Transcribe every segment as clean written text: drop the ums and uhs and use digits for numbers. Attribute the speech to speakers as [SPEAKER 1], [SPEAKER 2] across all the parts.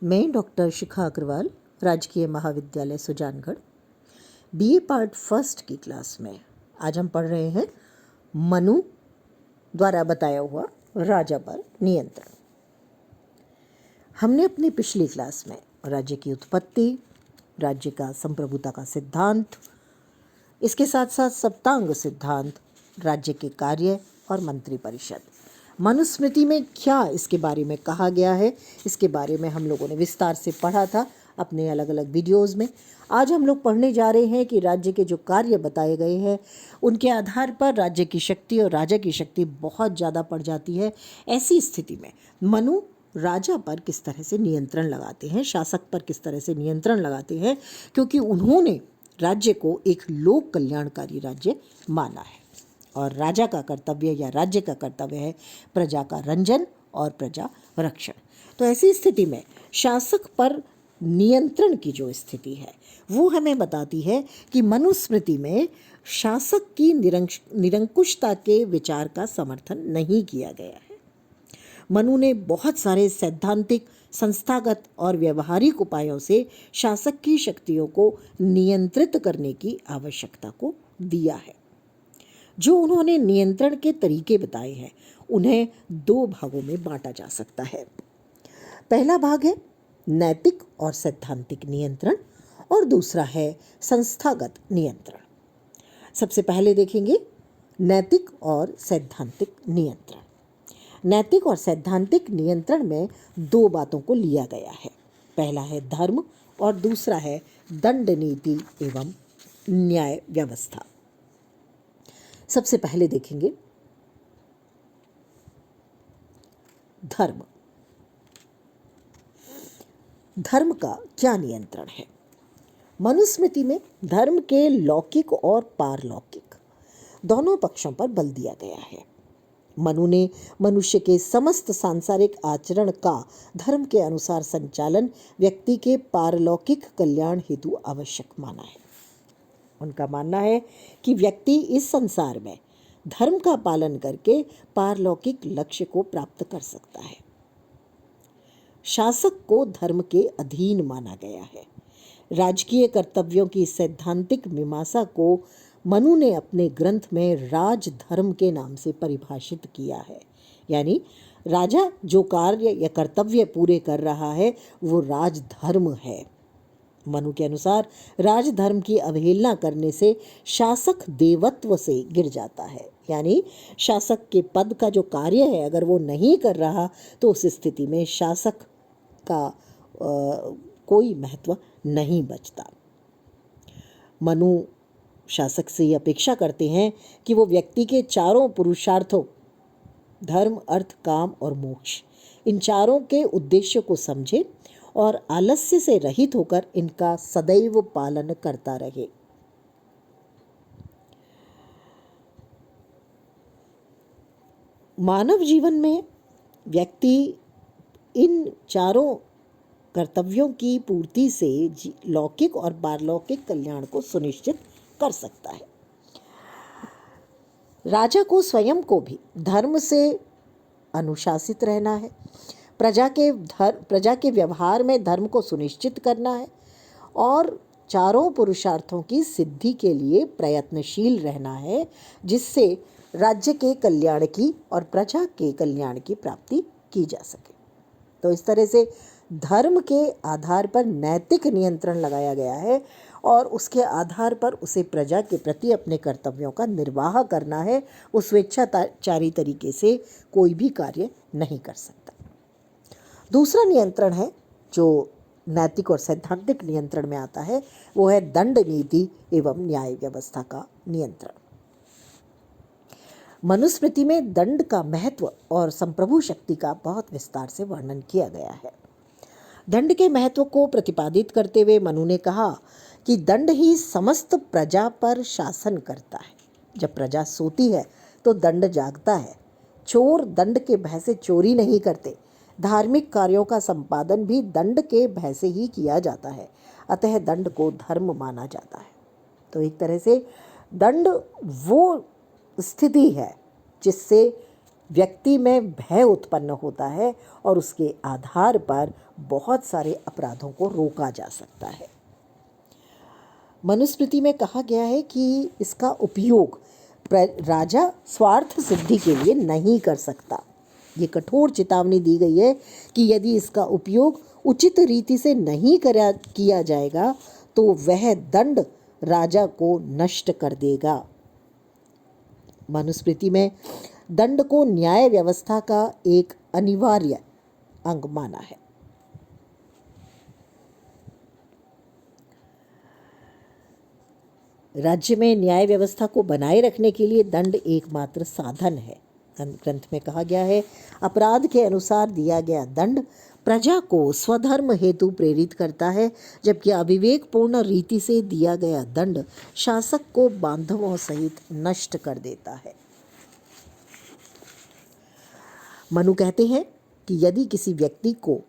[SPEAKER 1] मैं डॉक्टर शिखा अग्रवाल, राजकीय महाविद्यालय सुजानगढ़, बीए पार्ट फर्स्ट की क्लास में आज हम पढ़ रहे हैं मनु द्वारा बताया हुआ राजा पर नियंत्रण। हमने अपनी पिछली क्लास में राज्य की उत्पत्ति, राज्य का संप्रभुता का सिद्धांत, इसके साथ साथ सप्तांग सिद्धांत, राज्य के कार्य और मंत्री परिषद, मनुस्मृति में क्या इसके बारे में कहा गया है, इसके बारे में हम लोगों ने विस्तार से पढ़ा था अपने अलग अलग वीडियोज़ में। आज हम लोग पढ़ने जा रहे हैं कि राज्य के जो कार्य बताए गए हैं उनके आधार पर राज्य की शक्ति और राजा की शक्ति बहुत ज़्यादा बढ़ जाती है। ऐसी स्थिति में मनु राजा पर किस तरह से नियंत्रण लगाते हैं, शासक पर किस तरह से नियंत्रण लगाते हैं, क्योंकि उन्होंने राज्य को एक लोक कल्याणकारी राज्य माना है और राजा का कर्तव्य या राज्य का कर्तव्य है प्रजा का रंजन और प्रजा रक्षण। तो ऐसी स्थिति में शासक पर नियंत्रण की जो स्थिति है वो हमें बताती है कि मनुस्मृति में शासक की निरंकुशता के विचार का समर्थन नहीं किया गया है। मनु ने बहुत सारे सैद्धांतिक, संस्थागत और व्यवहारिक उपायों से शासक की शक्तियों को नियंत्रित करने की आवश्यकता को दिया है। जो उन्होंने नियंत्रण के तरीके बताए हैं उन्हें दो भागों में बांटा जा सकता है। पहला भाग है नैतिक और सैद्धांतिक नियंत्रण और दूसरा है संस्थागत नियंत्रण। सबसे पहले देखेंगे नैतिक और सैद्धांतिक नियंत्रण। नैतिक और सैद्धांतिक नियंत्रण में दो बातों को लिया गया है। पहला है धर्म और दूसरा है दंड नीति एवं न्याय व्यवस्था। सबसे पहले देखेंगे धर्म। धर्म का क्या नियंत्रण है? मनुस्मृति में धर्म के लौकिक और पारलौकिक दोनों पक्षों पर बल दिया गया है। मनु ने मनुष्य के समस्त सांसारिक आचरण का धर्म के अनुसार संचालन व्यक्ति के पारलौकिक कल्याण हेतु आवश्यक माना है। उनका मानना है कि व्यक्ति इस संसार में धर्म का पालन करके पारलौकिक लक्ष्य को प्राप्त कर सकता है। शासक को धर्म के अधीन माना गया है। राजकीय कर्तव्यों की सैद्धांतिक मीमांसा को मनु ने अपने ग्रंथ में राजधर्म के नाम से परिभाषित किया है। यानी राजा जो कार्य या कर्तव्य पूरे कर रहा है वो राजधर्म है। मनु के अनुसार राजधर्म की अवहेलना करने से शासक देवत्व से गिर जाता है। यानी शासक के पद का जो कार्य है अगर वो नहीं कर रहा तो उस स्थिति में शासक का कोई महत्व नहीं बचता। मनु शासक से ये अपेक्षा करते हैं कि वो व्यक्ति के चारों पुरुषार्थों धर्म, अर्थ, काम और मोक्ष, इन चारों के उद्देश्य को समझे और आलस्य से रहित होकर इनका सदैव पालन करता रहे। मानव जीवन में व्यक्ति इन चारों कर्तव्यों की पूर्ति से लौकिक और पारलौकिक कल्याण को सुनिश्चित कर सकता है। राजा को स्वयं को भी धर्म से अनुशासित रहना है, प्रजा के व्यवहार में धर्म को सुनिश्चित करना है और चारों पुरुषार्थों की सिद्धि के लिए प्रयत्नशील रहना है, जिससे राज्य के कल्याण की और प्रजा के कल्याण की प्राप्ति की जा सके। तो इस तरह से धर्म के आधार पर नैतिक नियंत्रण लगाया गया है और उसके आधार पर उसे प्रजा के प्रति अपने कर्तव्यों का निर्वाह करना है। वो स्वेच्छाचारी तरीके से कोई भी कार्य नहीं कर सकता। दूसरा नियंत्रण है जो नैतिक और सैद्धांतिक नियंत्रण में आता है, वो है दंड नीति एवं न्याय व्यवस्था का नियंत्रण। मनुस्मृति में दंड का महत्व और संप्रभु शक्ति का बहुत विस्तार से वर्णन किया गया है। दंड के महत्व को प्रतिपादित करते हुए मनु ने कहा कि दंड ही समस्त प्रजा पर शासन करता है। जब प्रजा सोती है तो दंड जागता है। चोर दंड के भय से चोरी नहीं करते। धार्मिक कार्यों का संपादन भी दंड के भय से ही किया जाता है। अतः दंड को धर्म माना जाता है। तो एक तरह से दंड वो स्थिति है जिससे व्यक्ति में भय उत्पन्न होता है और उसके आधार पर बहुत सारे अपराधों को रोका जा सकता है। मनुस्मृति में कहा गया है कि इसका उपयोग राजा स्वार्थ सिद्धि के लिए नहीं कर सकता। ये कठोर चेतावनी दी गई है कि यदि इसका उपयोग उचित रीति से नहीं किया जाएगा तो वह दंड राजा को नष्ट कर देगा। मनुस्मृति में दंड को न्याय व्यवस्था का एक अनिवार्य अंग माना है। राज्य में न्याय व्यवस्था को बनाए रखने के लिए दंड एकमात्र साधन है। ग्रंथ में कहा गया है, अपराध के अनुसार दिया गया दंड प्रजा को स्वधर्म हेतु प्रेरित करता है, जबकि अविवेकपूर्ण रीति से दिया गया दंड शासक को बांधवों सहित नष्ट कर देता है। मनु कहते हैं कि यदि किसी व्यक्ति को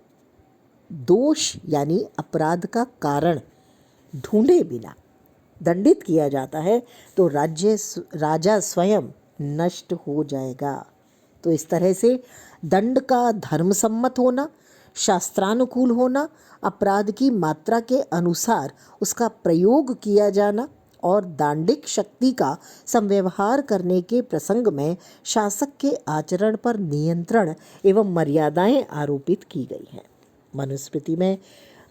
[SPEAKER 1] दोष यानी अपराध का कारण ढूंढे बिना दंडित किया जाता है तो राजा स्वयं नष्ट हो जाएगा। तो इस तरह से दंड का धर्मसम्मत होना, शास्त्रानुकूल होना, अपराध की मात्रा के अनुसार उसका प्रयोग किया जाना और दांडिक शक्ति का संव्यवहार करने के प्रसंग में शासक के आचरण पर नियंत्रण एवं मर्यादाएं आरोपित की गई हैं। मनुस्मृति में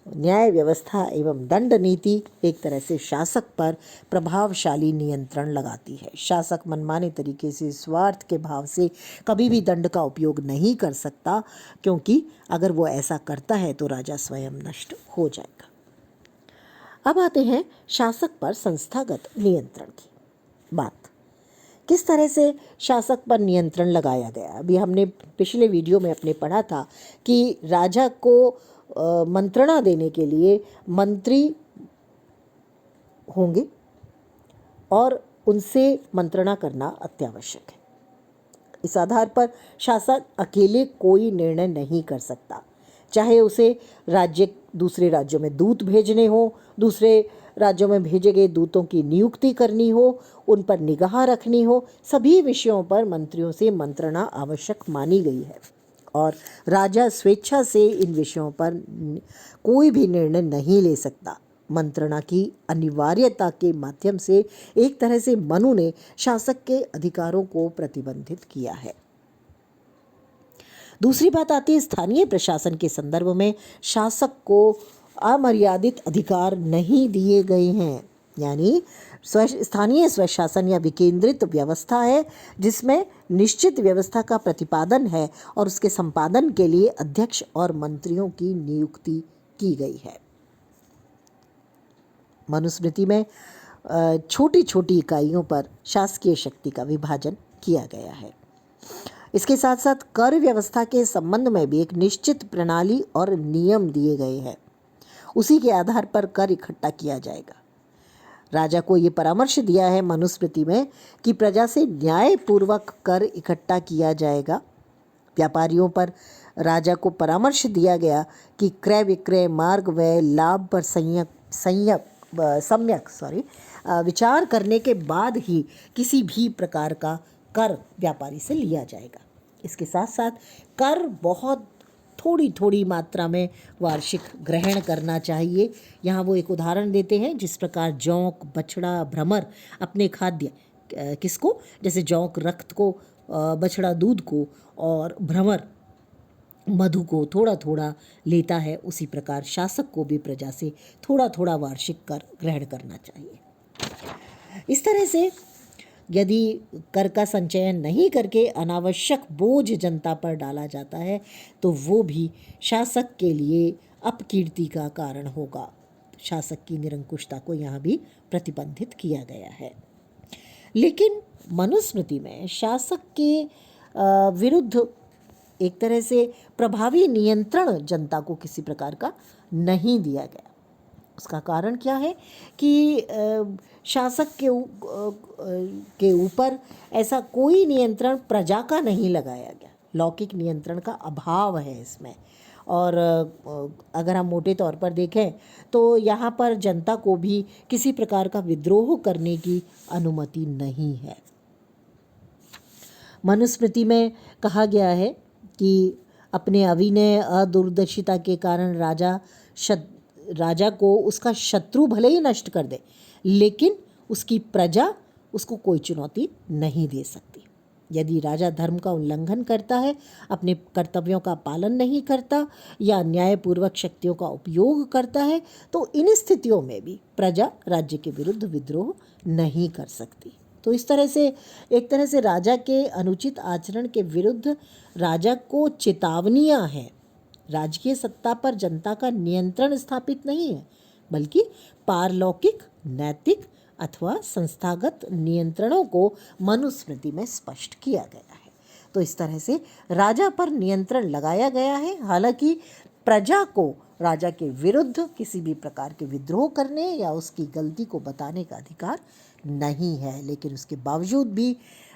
[SPEAKER 1] न्याय व्यवस्था एवं दंड नीति एक तरह से शासक पर प्रभावशाली नियंत्रण लगाती है। शासक मनमाने तरीके से स्वार्थ के भाव से कभी भी दंड का उपयोग नहीं कर सकता, क्योंकि अगर वो ऐसा करता है तो राजा स्वयं नष्ट हो जाएगा। अब आते हैं शासक पर संस्थागत नियंत्रण की बात। किस तरह से शासक पर नियंत्रण लगाया गया? अभी हमने पिछले वीडियो में अपने पढ़ा था कि राजा को मंत्रणा देने के लिए मंत्री होंगे और उनसे मंत्रणा करना अत्यावश्यक है। इस आधार पर शासक अकेले कोई निर्णय नहीं कर सकता, चाहे उसे दूसरे राज्यों में दूत भेजने हो, दूसरे राज्यों में भेजे गए दूतों की नियुक्ति करनी हो, उन पर निगाह रखनी हो, सभी विषयों पर मंत्रियों से मंत्रणा आवश्यक मानी गई है और राजा स्वेच्छा से इन विषयों पर कोई भी निर्णय नहीं ले सकता। मंत्रणा की अनिवार्यता के माध्यम से एक तरह से मनु ने शासक के अधिकारों को प्रतिबंधित किया है। दूसरी बात आती है स्थानीय प्रशासन के संदर्भ में शासक को अमर्यादित अधिकार नहीं दिए गए हैं। यानी स्थानीय स्वशासन या विकेंद्रित व्यवस्था है जिसमें निश्चित व्यवस्था का प्रतिपादन है और उसके संपादन के लिए अध्यक्ष और मंत्रियों की नियुक्ति की गई है। मनुस्मृति में छोटी छोटी इकाइयों पर शासकीय शक्ति का विभाजन किया गया है। इसके साथ साथ कर व्यवस्था के संबंध में भी एक निश्चित प्रणाली और नियम दिए गए हैं। उसी के आधार पर कर इकट्ठा किया जाएगा। राजा को ये परामर्श दिया है मनुस्मृति में कि प्रजा से न्यायपूर्वक कर इकट्ठा किया जाएगा। व्यापारियों पर राजा को परामर्श दिया गया कि क्रय विक्रय मार्ग व लाभ पर सम्यक विचार करने के बाद ही किसी भी प्रकार का कर व्यापारी से लिया जाएगा। इसके साथ साथ कर बहुत थोड़ी थोड़ी मात्रा में वार्षिक ग्रहण करना चाहिए। यहाँ वो एक उदाहरण देते हैं, जिस प्रकार जौंक, बछड़ा, भ्रमर अपने खाद्य किसको, जैसे जौंक रक्त को, बछड़ा दूध को और भ्रमर मधु को थोड़ा थोड़ा लेता है, उसी प्रकार शासक को भी प्रजा से थोड़ा थोड़ा वार्षिक कर ग्रहण करना चाहिए। इस तरह से यदि कर का संचयन नहीं करके अनावश्यक बोझ जनता पर डाला जाता है तो वो भी शासक के लिए अपकीर्ति का कारण होगा। शासक की निरंकुशता को यहाँ भी प्रतिबंधित किया गया है। लेकिन मनुस्मृति में शासक के विरुद्ध एक तरह से प्रभावी नियंत्रण जनता को किसी प्रकार का नहीं दिया गया। उसका कारण क्या है कि शासक के ऊपर ऐसा कोई नियंत्रण प्रजा का नहीं लगाया गया। लौकिक नियंत्रण का अभाव है इसमें। और अगर हम मोटे तौर पर देखें तो यहाँ पर जनता को भी किसी प्रकार का विद्रोह करने की अनुमति नहीं है। मनुस्मृति में कहा गया है कि अपने अविनय अदूरदर्शिता के कारण राजा को उसका शत्रु भले ही नष्ट कर दे, लेकिन उसकी प्रजा उसको कोई चुनौती नहीं दे सकती। यदि राजा धर्म का उल्लंघन करता है, अपने कर्तव्यों का पालन नहीं करता या न्यायपूर्वक शक्तियों का उपयोग करता है, तो इन स्थितियों में भी प्रजा राज्य के विरुद्ध विद्रोह नहीं कर सकती। तो इस तरह से एक तरह से राजा के अनुचित आचरण के विरुद्ध राजा को चेतावनियां हैं। राजकीय सत्ता पर जनता का नियंत्रण स्थापित नहीं है, बल्कि पारलौकिक, नैतिक अथवा संस्थागत नियंत्रणों को मनुस्मृति में स्पष्ट किया गया है। तो इस तरह से राजा पर नियंत्रण लगाया गया है। हालांकि प्रजा को राजा के विरुद्ध किसी भी प्रकार के विद्रोह करने या उसकी गलती को बताने का अधिकार नहीं है, लेकिन उसके बावजूद भी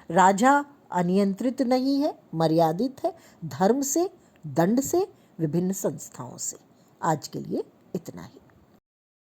[SPEAKER 1] राजा अनियंत्रित नहीं है, मर्यादित है, धर्म से, दंड से, विभिन्न संस्थाओं से। आज के लिए इतना ही।